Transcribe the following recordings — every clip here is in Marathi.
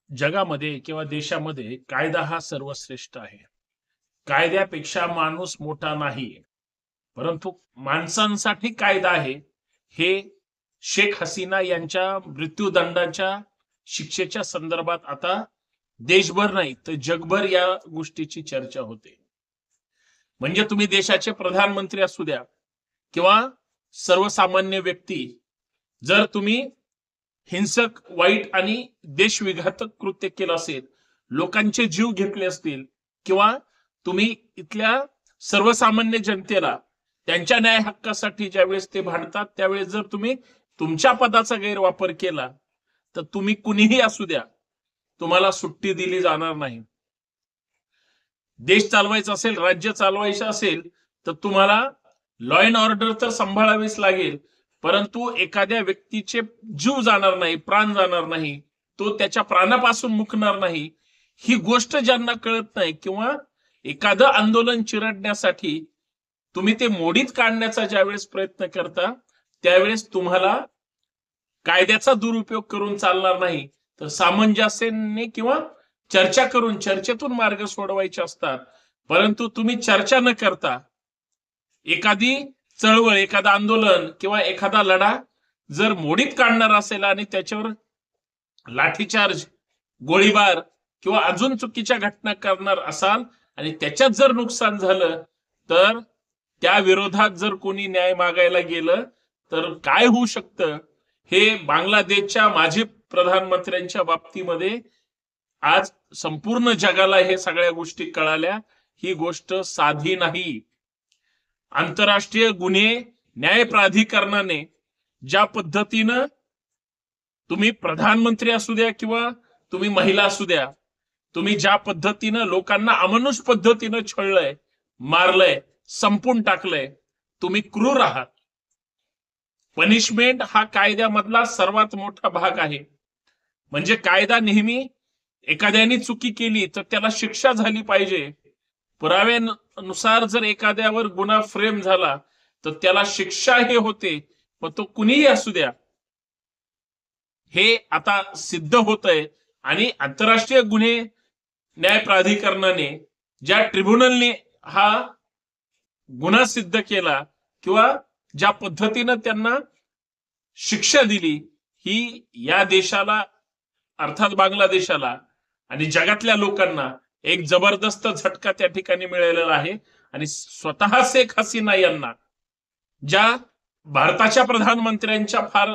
जगामध्ये किंवा देशामध्ये कायदा हा सर्वश्रेष्ठ आहे. कायद्यापेक्षा माणूस मोठा नाही, परंतु माणसांसाठी कायदा आहे हे शेख हसीना यांच्या मृत्यूदंडाच्या शिक्षेच्या संदर्भात आता देशभर नाही तर जगभर या गोष्टीची चर्चा होते. म्हणजे तुम्ही देशाचे प्रधानमंत्री असू द्या किंवा सर्वसामान्य व्यक्ती, जर तुम्ही हिंसक, वाईट आणि देशविघातक कृत्य केलं असेल, लोकांचे जीव घेतले असतील किंवा तुम्ही इथल्या सर्वसामान्य जनतेला त्यांच्या न्याय हक्कासाठी ज्यावेळेस ते भांडतात त्यावेळेस जर तुम्ही तुमच्या पदाचा गैरवापर केला तर तुम्ही कुणीही असू द्या, तुम्हाला सुट्टी दिली जाणार नाही. देश चालवायचा असेल, राज्य चालवायचं असेल तर तुम्हाला लॉ अँड ऑर्डर तर सांभाळावीच लागेल, परंतु एखाद्या व्यक्तीचे जीव जाणार नाही, प्राण जाणार नाही, तो त्याच्या प्राणापासून मुकणार नाही, ही गोष्ट ज्यांना कळत नाही किंवा एखादं आंदोलन चिरडण्यासाठी तुम्ही ते मोडीत काढण्याचा ज्यावेळेस प्रयत्न करता त्यावेळेस तुम्हाला कायद्याचा दुरुपयोग करून चालणार नाही, तर सामंजस्याने किंवा चर्चा करून चर्चेतून मार्ग सोडवायचे असतात. परंतु तुम्ही चर्चा न करता एखादी चळवळ, एखादं आंदोलन किंवा एखादा लढा जर मोडीत काढणार असेल आणि त्याच्यावर लाठीचार्ज, गोळीबार किंवा अजून चुकीच्या घटना करणार असाल आणि त्याच्यात जर नुकसान झालं तर त्या विरोधात जर कोणी न्याय मागायला गेलं तर काय होऊ शकतं हे बांगलादेशच्या माजी प्रधानमंत्र्यांच्या बाबतीमध्ये आज संपूर्ण जगाला हे सगळ्या गोष्टी कळाल्या. ही गोष्ट साधी नाही. आंतरराष्ट्रीय गुन्हे न्याय प्राधिकरणाने ज्या पद्धतीनं, तुम्ही प्रधानमंत्री असू द्या किंवा तुम्ही महिला असू द्या, तुम्ही ज्या पद्धतीनं लोकांना अमानुष पद्धतीनं छळलंय, मारलंय, संपून टाकलंय, तुम्ही क्रूर आहात. पनिशमेंट हा कायद्यामधला सर्वात मोठा भाग आहे. म्हणजे कायदा नेहमी एखाद्याने चुकी केली तर त्याला शिक्षा झाली पाहिजे. पुराव्यानुसार जर एखाद्यावर गुन्हा फ्रेम झाला तर त्याला शिक्षा हे होते, पण तो कुणीही असू द्या. हे आता सिद्ध होतंय आणि आंतरराष्ट्रीय गुन्हे न्याय प्राधिकरणाने ज्या ट्रिब्युनलने हा गुन्हा सिद्ध केला किंवा ज्या पद्धतीनं त्यांना शिक्षा दिली, ही या देशाला अर्थात बांगलादेशाला आणि जगातल्या लोकांना एक जबरदस्त झटका त्या ठिकाणी मिळालेला आहे. आणि स्वतः शेख हसीना यांना, ज्या भारताच्या प्रधानमंत्र्यांच्या फार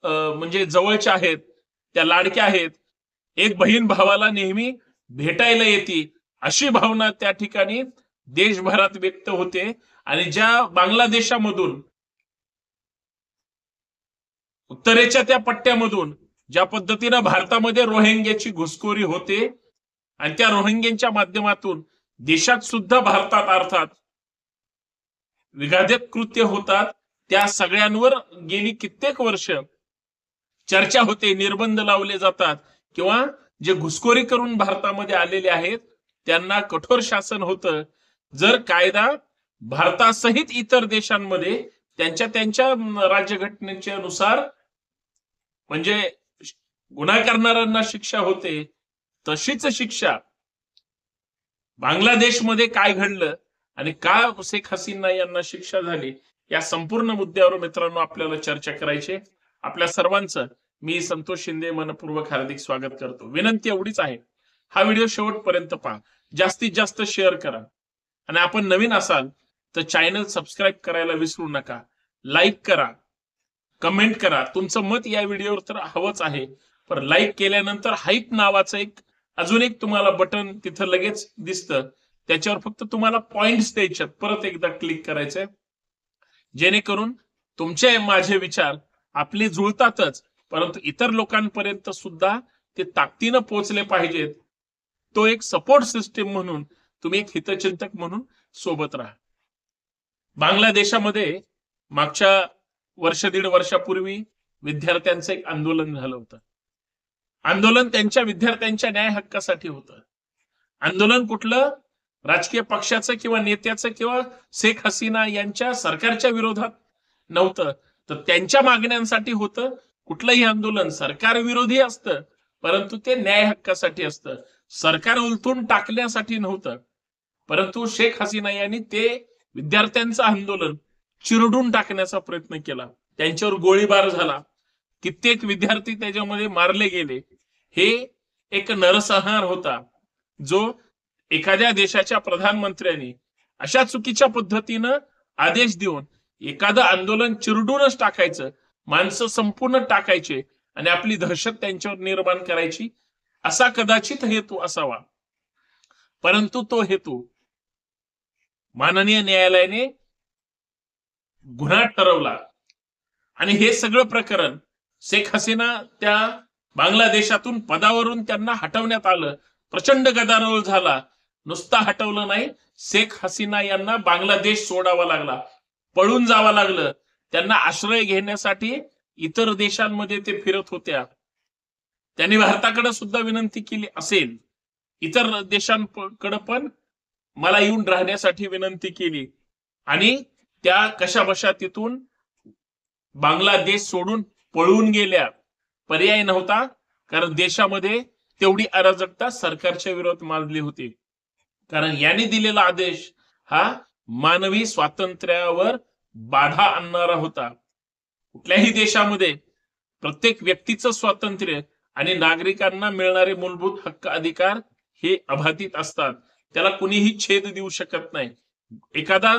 म्हणजे जवळच्या आहेत, त्या लाडक्या आहेत, एक बहीण भावाला नेहमी भेटायला येते, अशी भावना त्या ठिकाणी देशभरात व्यक्त होते. आणि ज्या बांगलादेशामधून, उत्तरेच्या त्या पट्ट्यामधून ज्या पद्धतीनं भारतामध्ये रोहिंग्याची घुसखोरी होते आणि त्या रोहिंग्यांच्या माध्यमातून देशात सुद्धा भारतात अर्थात विघातक कृत्य होतात, त्या सगळ्यांवर गेली कित्येक वर्ष चर्चा होते, निर्बंध लावले जातात किंवा जे घुसखोरी करून भारतामध्ये आलेले आहेत त्यांना कठोर शासन होतं. जर कायदा भारतासहित इतर देशांमध्ये त्यांच्या त्यांच्या राज्यघटनेच्या नुसार म्हणजे गुन्हा करणाऱ्यांना शिक्षा होते, तशीच शिक्षा बांगलादेशमध्ये काय घडलं आणि का शेख हसीना यांना शिक्षा झाली, या संपूर्ण मुद्द्यावर मित्रांनो आपल्याला चर्चा करायची. आपल्या सर्वांचं मी संतोष शिंदे मनपूर्वक हार्दिक स्वागत करतो. विनंती एवढीच आहे, हा व्हिडिओ शेवटपर्यंत पहा, जास्तीत जास्त शेअर करा आणि आपण नवीन असाल तर चॅनल सबस्क्राईब करायला विसरू नका. लाईक करा, कमेंट करा. तुमचं मत या व्हिडिओवर तर हवंच आहे, पण लाईक केल्यानंतर हाईप नावाचं अजून एक तुम्हाला बटन तिथं लगेच दिसतं, त्याच्यावर फक्त तुम्हाला पॉइंट्स द्यायचे, परत एकदा क्लिक करायचंय, जेणेकरून तुमचे माझे विचार आपले जुळतातच, परंतु इतर लोकांपर्यंत सुद्धा ते ताकदीनं पोहोचले पाहिजेत. तो एक सपोर्ट सिस्टीम म्हणून, तुम्ही एक हितचिंतक म्हणून सोबत राहा. बांगलादेशामध्ये मागच्या वर्ष दीड वर्षापूर्वी विद्यार्थ्यांचं एक आंदोलन झालं होतं. आंदोलन त्यांच्या विद्यार्थ्यांच्या न्याय हक्कासाठी होतं. आंदोलन कुठलं राजकीय पक्षाचं किंवा नेत्याचं किंवा शेख हसीना यांच्या सरकारच्या विरोधात नव्हतं, तर त्यांच्या मागण्यांसाठी होतं. कुठलंही आंदोलन सरकार विरोधी असतं, परंतु ते न्याय हक्कासाठी असतं, सरकार उलथून टाकण्यासाठी नव्हतं. परंतु शेख हसीना यांनी ते विद्यार्थ्यांचं आंदोलन चिरडून टाकण्याचा प्रयत्न केला. त्यांच्यावर गोळीबार झाला, कित्येक विद्यार्थी त्याच्यामध्ये मारले गेले. हे एक नरसंहार होता, जो एखाद्या देशाच्या प्रधानमंत्र्यांनी अशा चुकीच्या पद्धतीनं आदेश देऊन एखादं आंदोलन चिरडूनच टाकायचं, माणसं संपूर्ण टाकायचे आणि आपली दहशत त्यांच्यावर निर्माण करायची, असा कदाचित हेतू असावा. परंतु तो हेतू माननीय न्यायालयाने गुन्हा ठरवला आणि हे सगळं प्रकरण शेख हसीना त्या बांगलादेशातून पदावरून त्यांना हटवण्यात आलं. प्रचंड गदारोळ झाला. नुसता हटवलं नाही, शेख हसीना यांना बांगलादेश सोडावा लागला, पळून जावं लागलं. त्यांना आश्रय घेण्यासाठी इतर देशांमध्ये ते फिरत होत्या. त्यांनी भारताकडे सुद्धा विनंती केली असेल, इतर देशांकडे पण मला येऊन राहण्यासाठी विनंती केली आणि त्या कशाबशा तिथून बांगलादेश सोडून पळून गेल्या. पर्याय नव्हता, कारण देशामध्ये तेवढी अराजकता सरकारच्या विरोधात माजली होती. कारण यांनी दिलेला आदेश हा मानवी स्वातंत्र्यावर बाधा आणणारा होता. कुठल्याही देशामध्ये प्रत्येक व्यक्तीचं स्वातंत्र्य आणि नागरिकांना मिळणारे मूलभूत हक्क अधिकार हे अबाधित असतात. त्याला कुणीही छेद देऊ शकत नाही. एखादा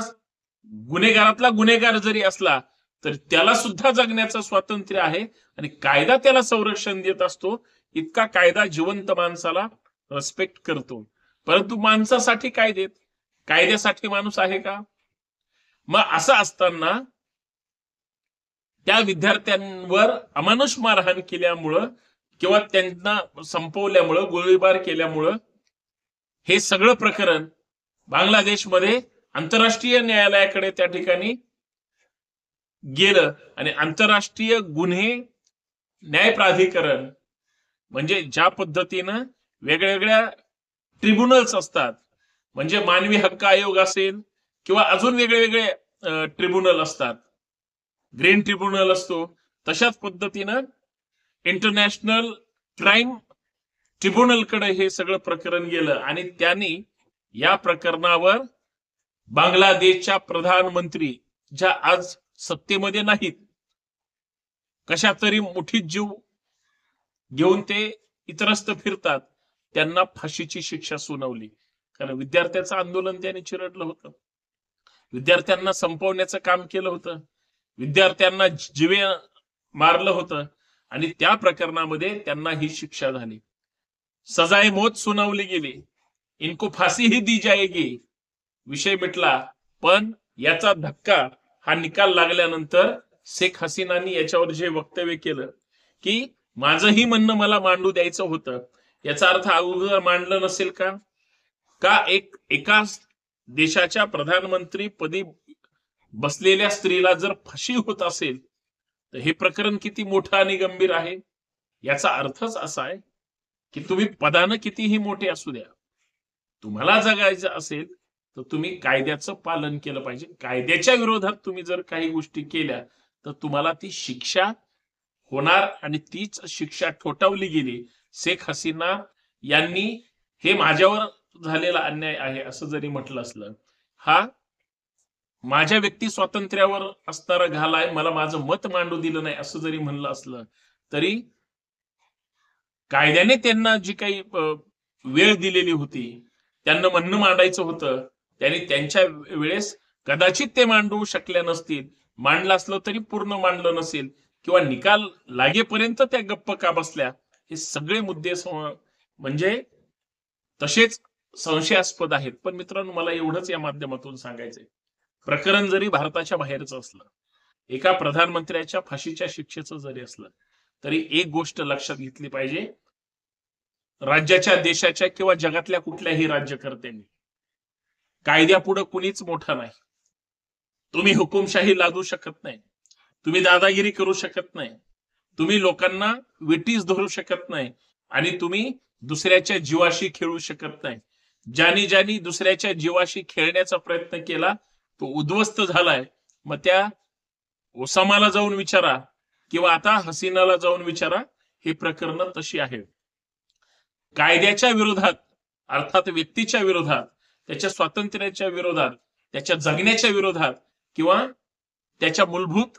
गुन्हेगारातला गुन्हेगार जरी असला तर त्याला सुद्धा जगण्याचं स्वातंत्र्य आहे आणि कायदा त्याला संरक्षण देत असतो. इतका कायदा जिवंत माणसाला रिस्पेक्ट करतो. परंतु माणसासाठी कायद्यासाठी माणूस आहे का? मग असं असताना त्या विद्यार्थ्यांवर अमानुष मारहाण केल्यामुळं किंवा त्यांना संपवल्यामुळं, गोळीबार केल्यामुळं हे सगळं प्रकरण बांगलादेशमध्ये आंतरराष्ट्रीय न्यायालयाकडे त्या ठिकाणी गेलं आणि आंतरराष्ट्रीय गुन्हे न्याय प्राधिकरण, म्हणजे ज्या पद्धतीनं वेगवेगळ्या ट्रिब्युनल्स असतात, म्हणजे मानवी हक्क आयोग असेल किंवा अजून वेगळे ट्रिब्युनल असतात, ग्रीन ट्रिब्युनल असतो, तशाच पद्धतीनं इंटरनॅशनल क्राईम ट्रिब्युनलकडे हे सगळं प्रकरण गेलं आणि त्यांनी या प्रकरणावर बांगलादेशच्या प्रधानमंत्री, ज्या आज सत्तेमध्ये नाहीत, कशा तरी मुठीत जीव घेऊन ते इतरस्त फिरतात, त्यांना फाशीची शिक्षा सुनावली. कारण विद्यार्थ्याचं आंदोलन त्यांनी चिरडलं होतं, विद्यार्थ्यांना संपवण्याचं काम केलं होतं, विद्यार्थ्यांना जीवे मारलं होतं आणि त्या प्रकरणामध्ये त्यांना ही शिक्षा झाली. सजाए मौत सुनावली गेली. इनको फाशी ही दी जाएगी. विषय मिटला. पण याचा धक्का हा निकाल लागल्यानंतर शेख हसीनानी याच्यावर जे वक्तव्य केलं की माझंही म्हणणं मला मांडू द्यायचं होतं, याचा अर्थ अगोदर मांडलं नसेल का? एका देशाच्या प्रधानमंत्री पदी बसलेल्या स्त्रीला जर फाशी होत असेल तर हे प्रकरण किती मोठं आणि गंभीर आहे. याचा अर्थच असा आहे की तुम्ही पदानं कितीही मोठे असू द्या, तुम्हाला जगायचं असेल तर तुम्ही कायद्याचं पालन केलं पाहिजे. कायद्याच्या विरोधात तुम्ही जर काही गोष्टी केल्या तर तुम्हाला ती शिक्षा होणार आणि तीच शिक्षा ठोठावली गेली. शेख हसीना यांनी हे माझ्यावर झालेला अन्याय आहे असं जरी म्हटलं असलं, हा माझ्या व्यक्ती स्वातंत्र्यावर असणारा घाला आहे, मला माझं मत मांडू दिलं नाही असं जरी म्हणलं असलं तरी कायद्याने त्यांना जी काही वेळ दिलेली होती, त्यांना म्हणणं मांडायचं होतं, त्यांनी त्यांच्या वेळेस कदाचित ते मांडू शकल्या नसतील, मांडलं असलं तरी पूर्ण मांडलं नसेल किंवा निकाल लागेपर्यंत त्या गप्प का बसल्या. हे सगळे मुद्दे म्हणजे तसेच संशयास्पद आहेत. पण मित्रांनो, मला एवढंच या माध्यमातून सांगायचंय, प्रकरण जरी भारताच्या बाहेरचं असलं, एका प्रधानमंत्र्याच्या फाशीच्या शिक्षेचं जरी असलं, तरी एक गोष्ट लक्षात घेतली पाहिजे, राज्याच्या, देशाच्या किंवा जगातल्या कुठल्याही राज्यकर्त्यांनी कायद्यापुढे कुणीच मोठा नाही. तुम्ही हुकुमशाही लादू शकत नाही, तुम्ही दादागिरी करू शकत नाही, तुम्ही लोकांना विटीस धरू शकत नाही आणि तुम्ही दुसऱ्याच्या जीवाशी खेळू शकत नाही. ज्यांनी दुसऱ्याच्या जीवाशी खेळण्याचा प्रयत्न केला तो उद्ध्वस्त झालाय. मग त्या ओसामाला जाऊन विचारा किंवा आता हसीनाला जाऊन विचारा, हे प्रकरण तशी आहे. कायद्याच्या विरोधात, अर्थात व्यक्तीच्या विरोधात, त्याच्या स्वातंत्र्याच्या विरोधात, त्याच्या जगण्याच्या विरोधात किंवा त्याच्या मूलभूत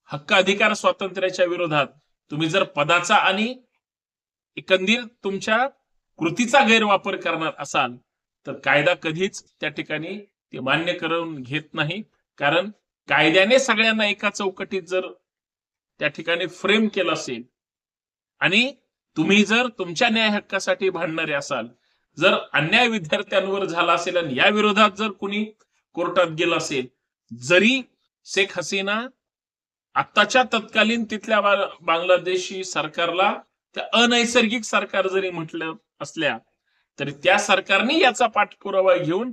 हक्क अधिकार स्वातंत्र्याच्या विरोधात तुम्ही जर पदाचा आणि एकंदर तुमच्या कृतीचा गैरवापर करणार असाल तर कायदा कधीच त्या ठिकाणी ते मान्य करून घेत नाही. कारण कायद्याने सगळ्यांना एका चौकटीत जर त्या ठिकाणी फ्रेम केलं असेल आणि तुम्ही जर तुमच्या न्याय हक्कासाठी भांडणारे असाल, जर अन्याय विद्यार्थ्यांवर झाला असेल आणि या विरोधात जर कुणी कोर्टात गेलं असेल, जरी शेख हसीना आत्ताच्या तत्कालीन तिथल्या बांगलादेशी सरकारला त्या अनैसर्गिक सरकार जरी म्हटलं असल्या तरी त्या सरकारने याचा पाठपुरावा घेऊन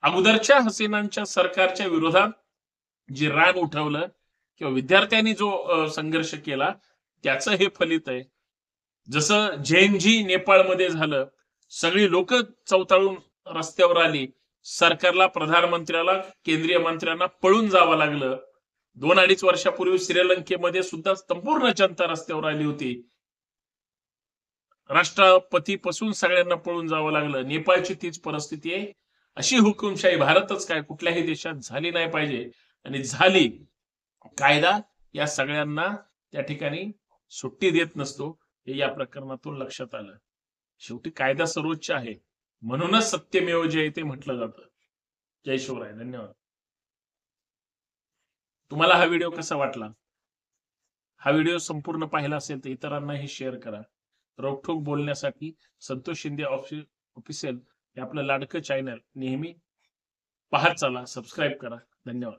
अगोदरच्या हसीनांच्या सरकारच्या विरोधात जे रान उठवलं किंवा विद्यार्थ्यांनी जो संघर्ष केला त्याचं हे फलित आहे. जसं झेएनजी नेपाळमध्ये झालं, सगळी लोक चवताळून रस्त्यावर आली, सरकारला, प्रधानमंत्र्याला, केंद्रीय मंत्र्यांना पळून जावं लागलं. 2-2.5 वर्षापूर्वी श्रीलंकेमध्ये सुद्धा संपूर्ण जनता रस्त्यावर आली होती. राष्ट्रपतीपासून सगळ्यांना पळून जावं लागलं. नेपाळची तीच परिस्थिती आहे. अशी हुकुमशाही भारतच काय कुठल्याही देशात झाली नाही पाहिजे, आणि झाली. कायदा या सगळ्यांना त्या ठिकाणी सुट्टी देत नसतो, हे या प्रकरणातून लक्षात आलं. शेवटी कायदा सर्वोच्च आहे, म्हणूनच सत्यमेव जयते म्हटलं जातं. जय शिवराय. धन्यवाद. तुम्हाला हा व्हिडिओ कसा वाटला? हा व्हिडिओ संपूर्ण पाहिला असेल तर इतरांनाही शेअर करा. रोखठोक बोलण्यासाठी संतोष शिंदे ऑफिशियल हे आपलं लाडकं चॅनल नेहमी पाहत चला, सबस्क्राईब करा. धन्यवाद.